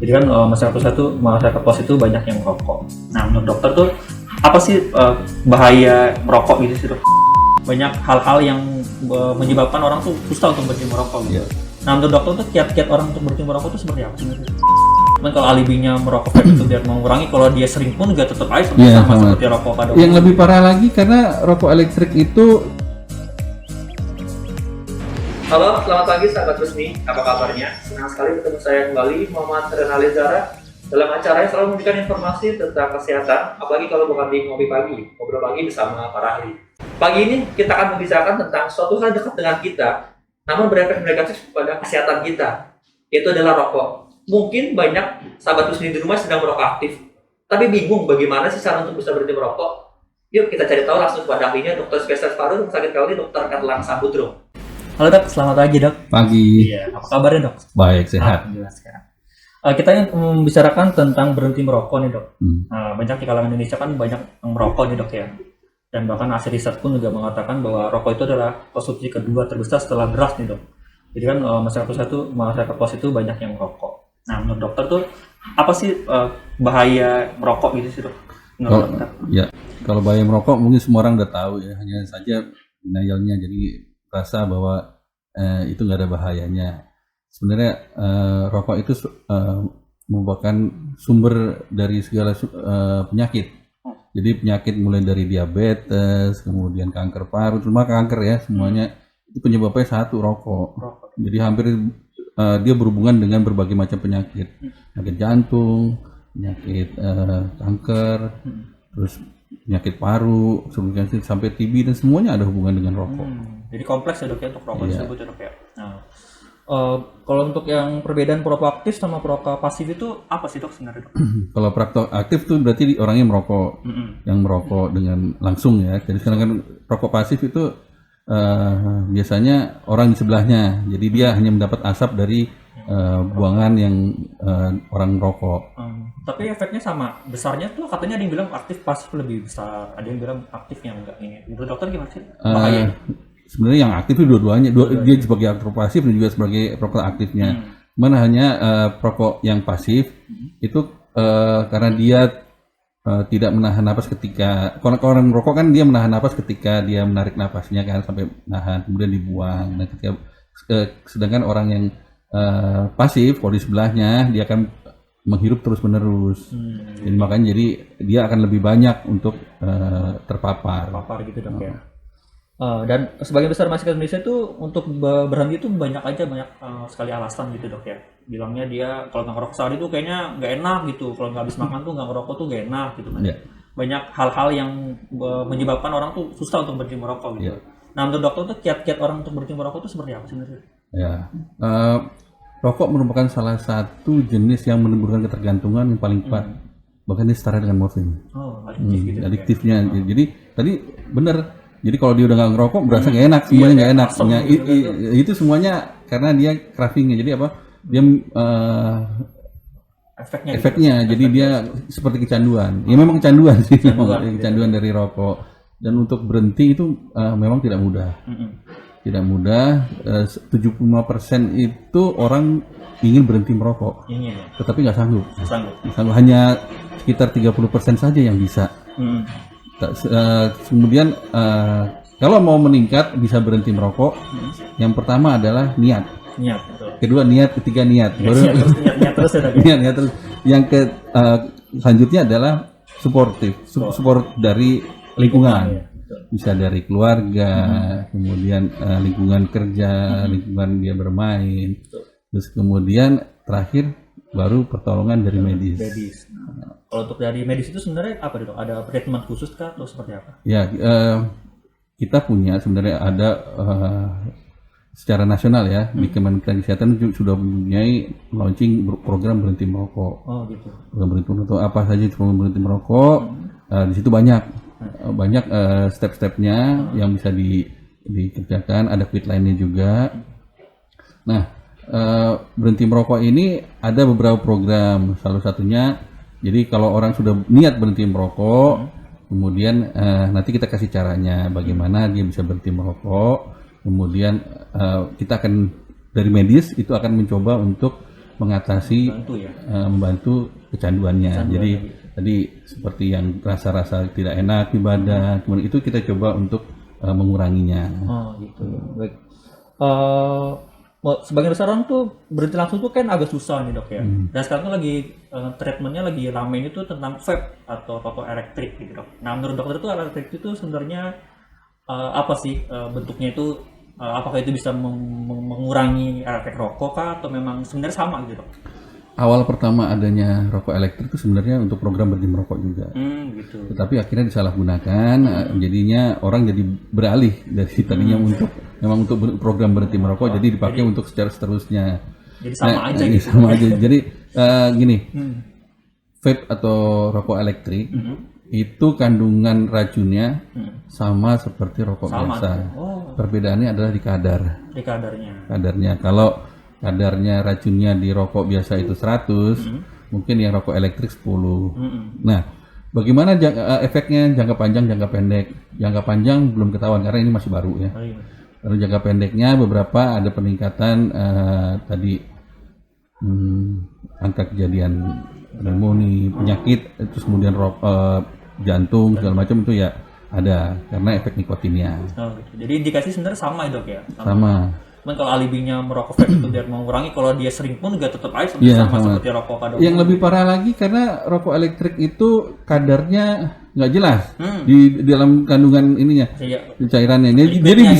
Jadi kan masyarakat luas itu banyak yang merokok. Nah, menurut dokter tuh apa sih bahaya merokok gitu sih dok? Banyak hal-hal yang menyebabkan orang tuh susah untuk berhenti merokok gitu. Nah, menurut dokter tuh kiat-kiat orang untuk berhenti merokok tuh seperti apa sih? Cuman kalau alibinya merokok itu biar mengurangi, kalau dia sering pun juga tetap aja sama seperti rokok pada umumnya. Yang lebih parah lagi karena rokok elektrik itu. Halo, selamat pagi sahabat resmi. Apa kabarnya? Senang sekali bertemu saya kembali, Muhammad Renali Zara, dalam acara yang selalu memberikan informasi tentang kesehatan, apalagi kalau bukan di Ngopi Pagi, ngobrol pagi bersama para ahli. Pagi ini kita akan membicarakan tentang suatu hal dekat dengan kita, namun berefek negatif pada kesehatan kita, yaitu adalah rokok. Mungkin banyak sahabat resmi di rumah sedang merokok aktif, tapi bingung bagaimana sih cara untuk bisa berhenti merokok. Yuk kita cari tahu langsung kepada ahlinya, dokter spesialis paru Rumah Sakit Kauli, Dr. Erlang Sabudro. Halo dok, selamat pagi dok. Pagi. Iya, apa kabarnya dok? Baik, sehat. Alhamdulillah sehat. Kita yang membicarakan tentang berhenti merokok nih dok. Banyak di kalangan Indonesia kan banyak yang merokok nih dok ya. Dan bahkan hasil riset pun juga mengatakan bahwa rokok itu adalah konsumsi kedua terbesar setelah beras nih dok. Jadi kan masyarakat luas itu banyak yang merokok. Nah, menurut dokter tuh apa sih bahaya merokok gitu sih dok? Kalau bahaya merokok mungkin semua orang udah tahu ya, hanya saja denialnya jadi rasa bahwa itu nggak ada bahayanya. Sebenarnya rokok itu merupakan sumber dari segala penyakit. Jadi penyakit mulai dari diabetes, kemudian kanker paru, cuma kanker ya semuanya itu penyebabnya satu, rokok. Jadi hampir dia berhubungan dengan berbagai macam penyakit jantung, penyakit kanker, terus penyakit paru, sampai TB dan semuanya ada hubungan dengan rokok. Jadi kompleks ya dok ya untuk rokok tersebut ya dok ya. Nah, kalau untuk yang perbedaan perokok aktif sama perokok pasif itu apa sih dok sebenarnya dok? Kalau perokok aktif tuh berarti orangnya merokok, yang merokok dengan langsung ya. Jadi sekarang kan rokok pasif itu biasanya orang di sebelahnya, jadi dia hanya mendapat asap dari buangan yang orang rokok. Tapi efeknya sama besarnya tuh katanya ada yang bilang aktif pasif lebih besar, ada yang bilang aktif yang enggak ini. Menurut dokter gimana sih? Sebenarnya yang aktif itu dua-duanya, dia sebagai aktor pasif dan juga sebagai perokok aktifnya. Mana hanya perokok yang pasif itu karena dia tidak menahan napas ketika orang merokok kan dia menahan napas ketika dia menarik napasnya kan sampai nahan kemudian dibuang. Nah, sedangkan orang yang pasif kalau di sebelahnya dia akan menghirup terus menerus. Jadi makanya dia akan lebih banyak untuk terpapar gitu dok ya. Dan sebagian besar masyarakat Indonesia itu untuk berhenti itu banyak sekali alasan gitu dok ya. Bilangnya dia kalau nggak ngerokok sehari itu kayaknya nggak enak gitu, kalau nggak habis makan tuh nggak ngerokok tuh nggak enak gitu kan. Banyak hal-hal yang menyebabkan orang tuh susah untuk berhenti merokok gitu. Nah, menurut dokter tuh kiat-kiat orang untuk berhenti merokok itu seperti apa sebenarnya? Rokok merupakan salah satu jenis yang menimbulkan ketergantungan yang paling kuat. Bahkan ini setara dengan morfin. Adiktifnya. Jadi tadi benar. Jadi kalau dia udah nggak ngerokok berasa nggak enak, semuanya nggak enak. Itu semuanya karena dia cravingnya. Jadi apa? Dia efeknya. Jadi dia seperti kecanduan. Ya memang kecanduan sih, kecanduan dari rokok. Dan untuk berhenti itu memang tidak mudah. Tidak mudah. 75% itu orang ingin berhenti merokok, tetapi nggak sanggup. Hanya sekitar 30% saja yang bisa. Kemudian kalau mau meningkat bisa berhenti merokok, yang pertama adalah niat. Kedua niat, ketiga niat. Niat terus. Yang selanjutnya adalah support dari lingkungan. Bisa dari keluarga, kemudian lingkungan kerja, lingkungan dia bermain. Terus kemudian terakhir baru pertolongan dari medis. Kalau untuk dari medis itu sebenarnya apa dok? Ada treatment khusus kah atau seperti apa? Ya, kita punya sebenarnya ada secara nasional ya di Kementerian Kesehatan sudah mempunyai launching program berhenti merokok. Gitu. Program berhenti merokok apa saja program berhenti merokok? Di situ banyak step-stepnya yang bisa dikerjakan. Ada quit line-nya juga. Nah, berhenti merokok ini ada beberapa program. Salah satunya, jadi kalau orang sudah niat berhenti merokok, kemudian nanti kita kasih caranya bagaimana dia bisa berhenti merokok. Kemudian kita akan dari medis itu akan mencoba untuk mengatasi Bantu ya. membantu kecanduannya. Jadi tadi seperti yang rasa-rasa tidak enak di badan, kemudian itu kita coba untuk menguranginya. Oh gitu. Baik. Sebagian besar orang tuh berhenti langsung tuh kan agak susah nih dok ya. Dan sekarang tuh lagi treatmentnya lagi ramenya itu tentang vape atau rokok elektrik gitu dok. Nah menurut dokter itu elektrik itu sebenarnya apa sih bentuknya itu? Apakah itu bisa mengurangi efek rokok kah atau memang sebenarnya sama gitu dok? Awal pertama adanya rokok elektrik itu sebenarnya untuk program berhenti merokok juga. Gitu. Tetapi akhirnya disalahgunakan, jadinya orang jadi beralih dari tadinya untuk memang untuk program berhenti merokok, jadi dipakai untuk secara seterusnya. Jadi sama aja gitu. Sama aja. Jadi gini, vape atau rokok elektrik itu kandungan racunnya sama seperti rokok biasa. Perbedaannya adalah di kadar. Di kadarnya. Kadarnya. Kalau kadarnya racunnya di rokok biasa itu 100, mungkin yang rokok elektrik 10. Nah, bagaimana efeknya jangka panjang, jangka pendek? Jangka panjang belum ketahuan karena ini masih baru ya. Kalau jangka pendeknya beberapa ada peningkatan tadi angka kejadian pneumonia, penyakit, terus kemudian jantung segala macam itu ya ada karena efek nikotinnya. Gitu. Jadi indikasi sebenarnya sama ya dok ya? Sama. Cuman kalau alibinya merokok vape itu biar mengurangi, kalau dia sering pun juga tetap aja sama seperti rokok pada Yang lebih parah lagi karena rokok elektrik itu kadarnya nggak jelas di dalam kandungan ininya, cairannya. Jadi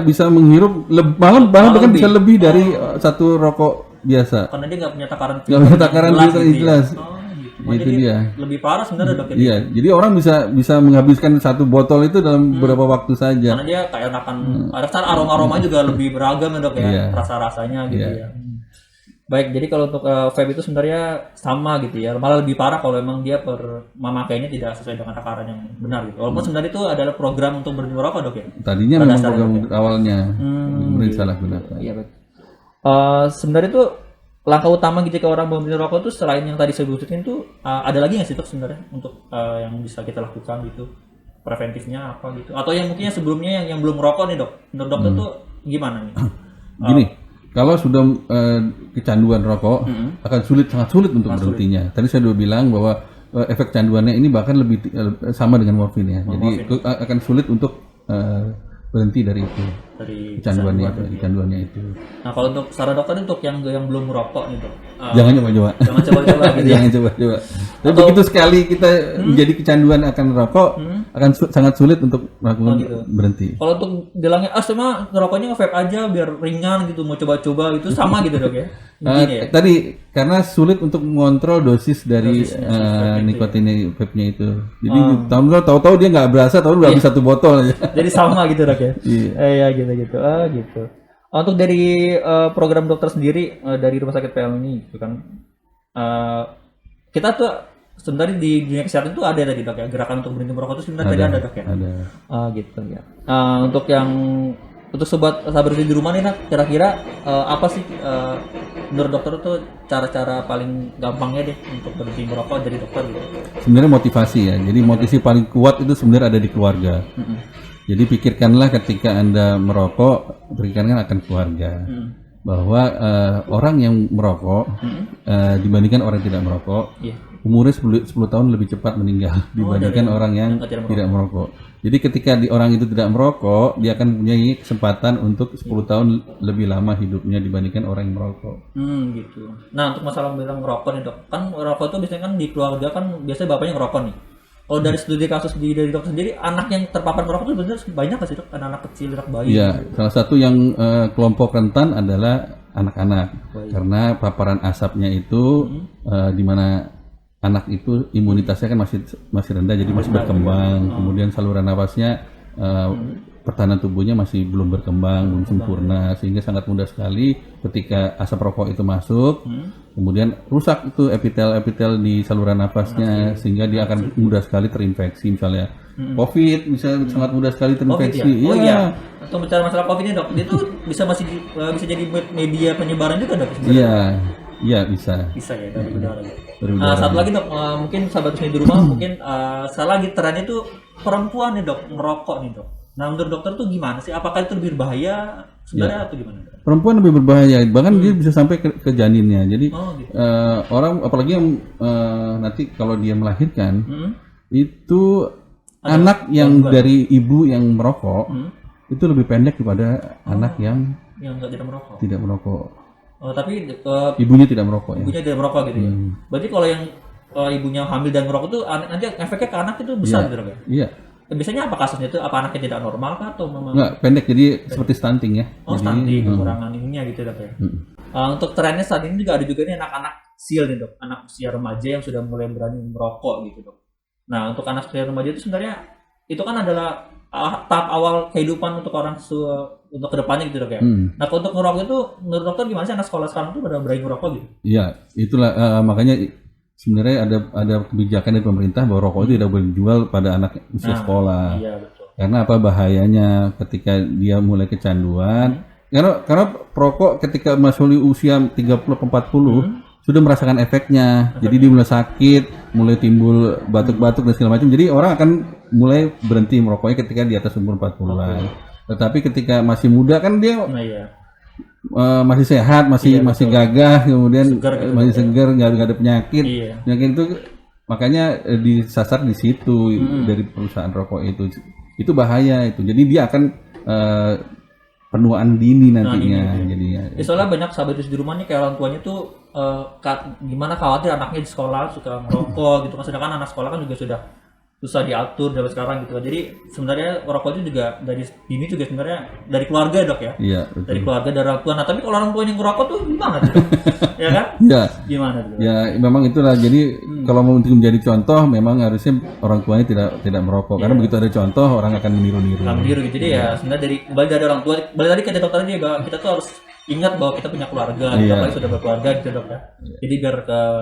bisa menghirup bahkan bisa lebih dari satu rokok biasa. Karena dia nggak punya takaran filter yang jelas. Itu dia. Lebih parah sebenarnya dok. Iya, jadi orang bisa menghabiskan satu botol itu dalam beberapa waktu saja. Karena dia kayak akan aroma juga lebih beragam ya dok ya, rasa-rasanya gitu ya. Baik, jadi kalau untuk vape itu sebenarnya sama gitu ya, malah lebih parah kalau memang dia memakainya tidak sesuai dengan takaran yang benar gitu. Walaupun sebenarnya itu adalah program untuk berhenti merokok dok ya. Tadinya memang program awalnya, kemudian disalahgunakan. Iya baik. Sebenarnya itu langkah utama ketika orang berhenti rokok itu selain yang tadi saya sebutin itu ada lagi nggak sih dok sebenarnya untuk yang bisa kita lakukan gitu, preventifnya apa gitu, atau yang mungkin sebelumnya yang belum merokok nih dok, menurut dokter tuh gimana nih? Gini, kalau sudah kecanduan rokok akan sangat sulit untuk berhentinya. Tadi saya sudah bilang bahwa efek canduannya ini bahkan lebih sama dengan morfin ya, jadi akan sulit untuk berhenti dari itu, dari kecanduannya itu. Nah kalau untuk saran dokter untuk yang belum merokok nih dok, jangan coba-coba gitu. Jangan coba-coba. Tapi begitu sekali kita menjadi kecanduan akan rokok, akan sangat sulit untuk melakukan berhenti. Kalau untuk bilangnya sama ngerokoknya nge-vape aja biar ringan gitu, mau coba-coba itu sama gitu dok ya? Tadi karena sulit untuk mengontrol dosis dari nikotin vape-nya itu. Jadi tahu-tahu dia nggak berasa, tahu udah habis satu botol aja. Jadi sama gitu dok ya? Iya gitu. Gitu. Untuk dari program dokter sendiri dari Rumah Sakit PLNI itu kan kita tuh sebenarnya di dunia kesehatan itu ada tadi dok ya, gerakan untuk berhenti merokok itu sebenarnya tadi ada dok ya? Ada. Gitu ya. Untuk sobat sabar di rumah nih nak, kira-kira apa sih menurut dokter tuh cara-cara paling gampangnya deh untuk berhenti merokok dari dokter gitu? Sebenarnya motivasi ya. Jadi motivasi paling kuat itu sebenarnya ada di keluarga. Jadi pikirkanlah ketika Anda merokok, pikirkan akan keluarga. Bahwa orang yang merokok dibandingkan orang yang tidak merokok, umurnya 10 tahun lebih cepat meninggal dibandingkan orang yang tidak merokok. Jadi ketika orang itu tidak merokok, dia akan punya kesempatan untuk 10 tahun lebih lama hidupnya dibandingkan orang yang merokok. Gitu. Nah untuk masalah bilang merokok nih dok, kan merokok itu biasanya kan di keluarga kan biasanya bapaknya ngerokok nih. Kalau dari studi kasus dari dokter sendiri, anak yang terpapar merokok itu benar banyak nggak sih dok? Anak kecil, anak bayi? Iya, salah satu yang kelompok rentan adalah anak-anak. Karena paparan asapnya itu di mana anak itu imunitasnya kan masih rendah, jadi masih berkembang. Kemudian saluran nafasnya, pertahanan tubuhnya masih belum berkembang, belum sempurna, sehingga sangat mudah sekali ketika asap rokok itu masuk, kemudian rusak itu epitel di saluran nafasnya, sehingga dia akan mudah sekali terinfeksi, misalnya COVID bisa sangat mudah sekali terinfeksi. COVID, ya? Untuk bicara masalah COVID ini dok, itu bisa jadi media penyebaran juga dok? Iya bisa. Bisa ya dari udara. Satu lagi dok, mungkin sahabat di rumah mungkin salah lagi trennya itu perempuan nih dok merokok nih dok. Nah, menurut dokter tuh gimana sih? Apakah itu lebih berbahaya sebenarnya atau gimana? Perempuan lebih berbahaya, bahkan dia bisa sampai ke janinnya. Jadi Oh, gitu. orang apalagi yang nanti kalau dia melahirkan Hmm? itu anak yang dari ibu yang merokok itu lebih pendek daripada anak yang Yang tidak merokok. tidak merokok. Oh, tapi Ibunya tidak merokok ya. ibunya tidak merokok gitu ya. Berarti kalau yang ibunya hamil dan merokok tuh nanti efeknya ke anak itu besar gitu kan? Iya. Biasanya apa kasusnya itu? Apa anaknya tidak normal kah atau memang Enggak, pendek jadi seperti stunting ya. oh stunting, kekurangan ininya gitu dok ya? Untuk trennya saat ini juga ada juga nih anak-anak sil nih dok, anak usia remaja yang sudah mulai berani merokok gitu dok. Nah untuk anak usia remaja itu sebenarnya itu kan adalah tahap awal kehidupan untuk orang untuk kedepannya gitu dok ya. Nah untuk ngerokok itu menurut dokter gimana sih anak sekolah sekarang tuh pada berani ngerokok gitu? Iya, itulah makanya sebenarnya ada kebijakan dari pemerintah bahwa rokok itu tidak boleh dijual pada anak usia sekolah. Iya betul. Karena apa bahayanya ketika dia mulai kecanduan? Karena perokok ketika masuk usia 30 ke 40 sudah merasakan efeknya. Jadi dia mulai sakit, mulai timbul batuk-batuk dan segala macam. Jadi orang akan mulai berhenti merokoknya ketika di atas umur 40-an. Tetapi ketika masih muda kan dia Nah iya. masih sehat, masih gagah, kemudian Segar gitu, masih segar, nggak ada penyakit. Iya. Penyakit itu makanya disasar di situ dari perusahaan rokok itu bahaya itu. Jadi dia akan penuaan dini nantinya jadinya. Ya, soalnya banyak sahabat di rumah nih kayak orang tuanya tuh gimana khawatir anaknya di sekolah suka merokok gitu kan, sedangkan anak sekolah kan juga sudah susah diatur dari sekarang gitu kan. Jadi sebenarnya rokok itu juga dari ini juga sebenarnya dari keluarga dok ya. Iya, betul. Dari keluarga, dari orang tua. Nah tapi kalau orang tuanya yang ngerokok tuh gimana tuh? Ya kan? Iya. Gimana tuh? Ya memang itulah. Jadi kalau mau untuk menjadi contoh, memang harusnya orang tuanya tidak merokok. Karena begitu ada contoh, orang akan meniru-niru. Gitu. Jadi ya sebenarnya balik dari orang tua, balik tadi kata dokter tadi bahwa kita tuh harus ingat bahwa kita punya keluarga, kita apalagi sudah berkeluarga gitu dok ya. Jadi biar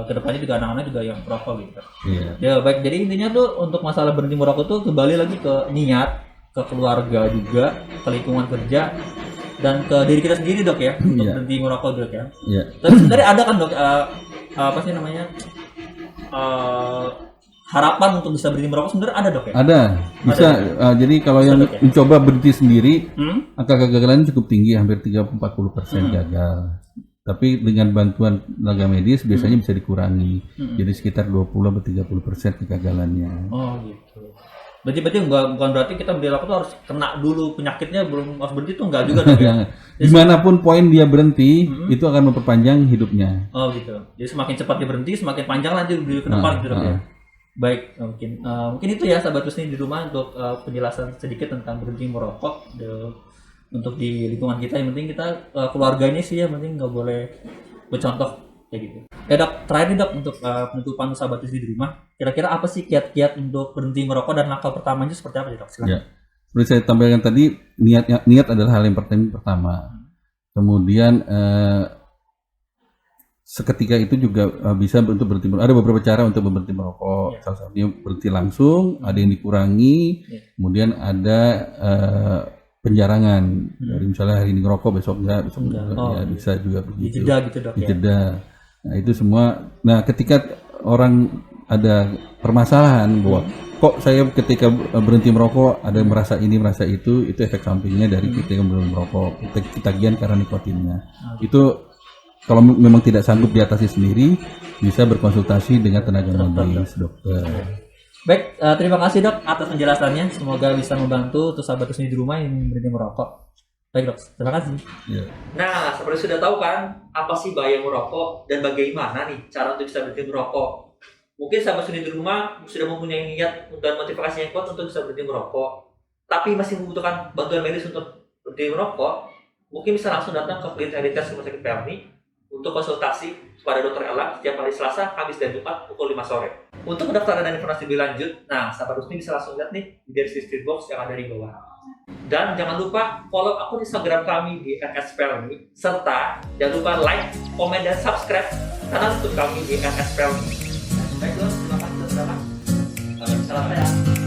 ke depannya juga anak-anak juga yang merokok gitu. Iya. Ya baik, jadi intinya tuh untuk masalah berhenti merokok tuh kembali lagi ke niat, ke keluarga juga, ke lingkungan kerja, dan ke diri kita sendiri dok ya, untuk berhenti merokok dok ya. Iya. Tapi sebenarnya ada kan dok, apa sih namanya, harapan untuk bisa berhenti merokok sebenarnya ada dok ya? Ada, bisa. Jadi kalau yang mencoba berhenti sendiri, angka kegagalan cukup tinggi, hampir 30-40% gagal. Tapi dengan bantuan tenaga medis biasanya bisa dikurangi, jadi sekitar 20-30% kegagalannya. Oh gitu. Berarti bukan berarti kita berhenti rokok tuh harus kena dulu penyakitnya belum harus berhenti tuh enggak juga dok ya? Dimanapun poin dia berhenti, itu akan memperpanjang hidupnya. Oh gitu. Jadi semakin cepat dia berhenti, semakin panjang nanti ke depan gitu dok ya. Baik, mungkin itu ya sahabat Husni di rumah untuk penjelasan sedikit tentang berhenti merokok untuk di lingkungan kita. Yang penting kita keluarga ini sih yang penting nggak boleh bercontoh kayak gitu. Ya dok, terakhir nih dok untuk penutupan sahabat Husni di rumah, kira-kira apa sih kiat-kiat untuk berhenti merokok dan langkah pertamanya seperti apa sih dok? Silakan. Ya. Seperti saya tampilkan tadi, niat adalah hal yang pertama. Kemudian seketika itu juga bisa untuk berhenti merokok. Ada beberapa cara untuk berhenti merokok. Salah satunya berhenti langsung, ada yang dikurangi, kemudian ada penjarangan. Dari misalnya hari ini ngerokok, besok enggak. Ya, bisa juga begitu. Dijeda gitu dok ya. Dijeda. Nah itu semua. Nah ketika orang ada permasalahan bahwa kok saya ketika berhenti merokok ada merasa ini merasa itu efek sampingnya dari kita yang belum merokok, ketagihan karena nikotinnya. Itu kalau memang tidak sanggup diatasi sendiri, bisa berkonsultasi dengan tenaga medis, dokter. Baik, terima kasih dok atas penjelasannya. Semoga bisa membantu untuk sahabat Husni di rumah yang berhenti merokok. Baik dok, terima kasih. Ya. Nah, seperti sudah tahu kan, apa sih bahaya merokok dan bagaimana nih cara untuk bisa berhenti merokok? Mungkin sahabat Husni di rumah sudah mempunyai niat dan motivasi yang kuat untuk bisa berhenti merokok, tapi masih membutuhkan bantuan medis untuk berhenti merokok. Mungkin bisa langsung datang ke klinik Heritage Rumah Sakit Pelni untuk konsultasi kepada Dr. Ella setiap hari Selasa, Kamis, dan Jumat pukul 5 sore. Untuk pendaftaran dan informasi lebih lanjut, nah sahabat Husni bisa langsung lihat nih di deskripsi box yang ada di bawah. Dan jangan lupa follow akun Instagram kami di @spelni, serta jangan lupa like, komen, dan subscribe channel YouTube kami di @spelni. Baiklah, terima kasih telah menonton. Salam ya.